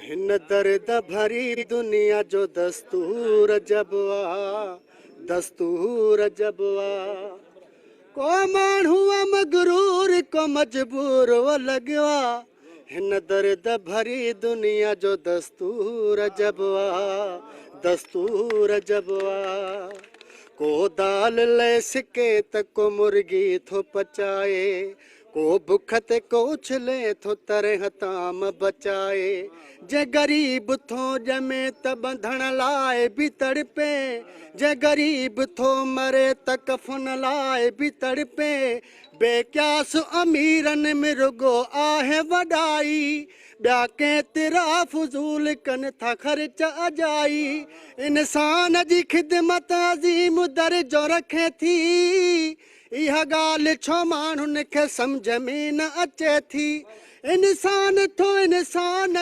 हिन दर्द भरी दुनिया जो दस्तूर जबवा, दस्तूर जबवा। को माण्हू मगरूर को मजबूर वो लगवा। हिन दर्द भरी दुनिया जो दस्तूर जबवा, दस्तूर जबवा। को दाल ले सिके त को मुर्गी थो पचाए, को भुख ते को उछले थो तरह ताम बचाए। जे गरीब थो जमे त बंधण लाए भी तड़पे, जे गरीब थो मरे त कफन लाए भी तड़पे। बेक्यास अमीरन में रुगो आहे वॾाई, ॿिया केतिरा फज़ूल कनि था ख़र्च अजाई। इंसान जी ख़िदमत अज़ीम दर्जो रखे थी, इहा ॻाल्हि छो माण्हुनि खे सम्झ में न अचे थी। इंसान थो इंसान